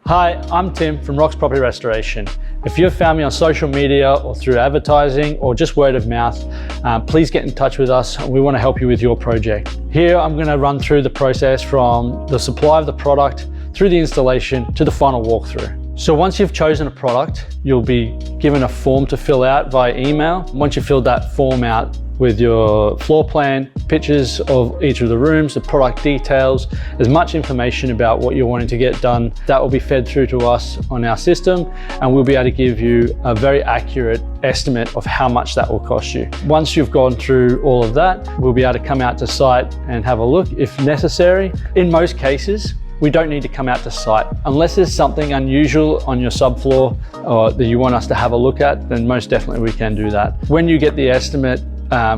Hi, I'm Tim from Rocks Property Restoration. If you've found me on social media or through advertising or just word of mouth, please get in touch with us. We want to help you with your project. Here, I'm going to run through the process from the supply of the product through the installation to the final walkthrough. So once you've chosen a product, you'll be given a form to fill out via email. Once you've filled that form out with your floor plan, pictures of each of the rooms, the product details, as much information about what you're wanting to get done, that will be fed through to us on our system, and we'll be able to give you a very accurate estimate of how much that will cost you. Once you've gone through all of that, we'll be able to come out to site and have a look if necessary. In most cases, we don't need to come out to site. Unless there's something unusual on your subfloor or that you want us to have a look at, then most definitely we can do that. When you get the estimate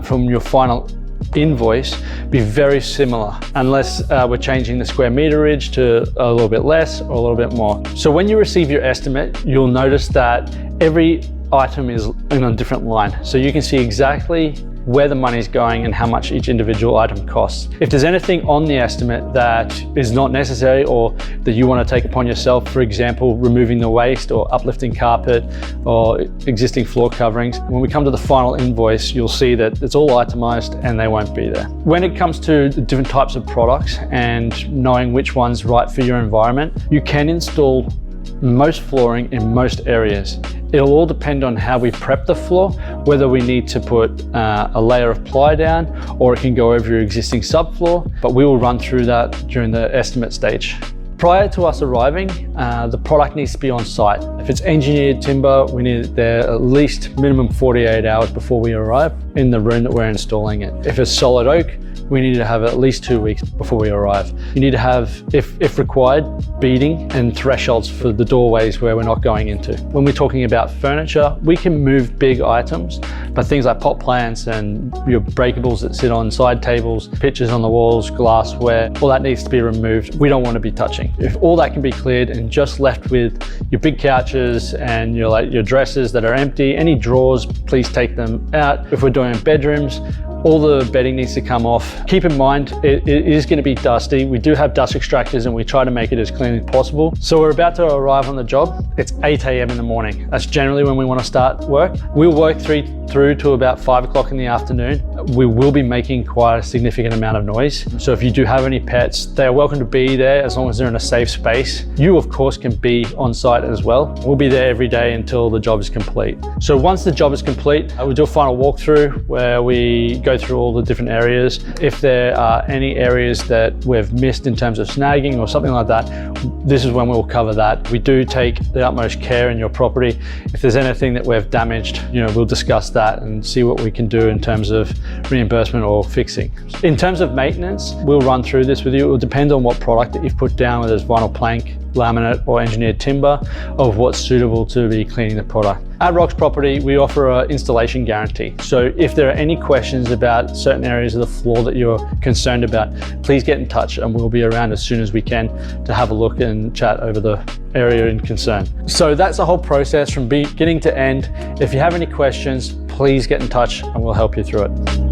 from your final invoice, be very similar, unless we're changing the square meterage to a little bit less or a little bit more. So when you receive your estimate, you'll notice that every item is in a different line. So you can see exactly where the money's going and how much each individual item costs. If there's anything on the estimate that is not necessary or that you want to take upon yourself, for example, removing the waste or uplifting carpet or existing floor coverings, when we come to the final invoice, you'll see that it's all itemized and they won't be there. When it comes to the different types of products and knowing which one's right for your environment, you can install most flooring in most areas. It'll all depend on how we prep the floor, whether we need to put a layer of ply down or it can go over your existing subfloor, but we will run through that during the estimate stage. Prior to us arriving, the product needs to be on site. If it's engineered timber, we need it there at least minimum 48 hours before we arrive in the room that we're installing it. If it's solid oak, we need to have at least 2 weeks before we arrive. You need to have, if required, beading and thresholds for the doorways where we're not going into. When we're talking about furniture, we can move big items, but things like pot plants and your breakables that sit on side tables, pictures on the walls, glassware, all that needs to be removed. We don't want to be touching. If all that can be cleared and just left with your big couches and your dressers that are empty, any drawers, please take them out. If we're doing bedrooms, all the bedding needs to come off. Keep in mind, it is going to be dusty. We do have dust extractors and we try to make it as clean as possible. So we're about to arrive on the job. It's 8 a.m. in the morning. That's generally when we want to start work. We'll work through to about 5 o'clock in the afternoon. We will be making quite a significant amount of noise. So if you do have any pets, they are welcome to be there as long as they're in a safe space. You, of course, can be on site as well. We'll be there every day until the job is complete. So once the job is complete, we'll do a final walkthrough where we go through all the different areas. If there are any areas that we've missed in terms of snagging or something like that, this is when we'll cover that. We do take the utmost care in your property. If there's anything that we've damaged, we'll discuss that and see what we can do in terms of reimbursement or fixing. In terms of maintenance, we'll run through this with you. It will depend on what product that you've put down, whether it's vinyl plank, laminate or engineered timber, of what's suitable to be cleaning the product. At Rocks Property, we offer an installation guarantee. So if there are any questions about certain areas of the floor that you're concerned about, please get in touch and we'll be around as soon as we can to have a look and chat over the area in concern. So that's the whole process from beginning to end. If you have any questions, please get in touch and we'll help you through it.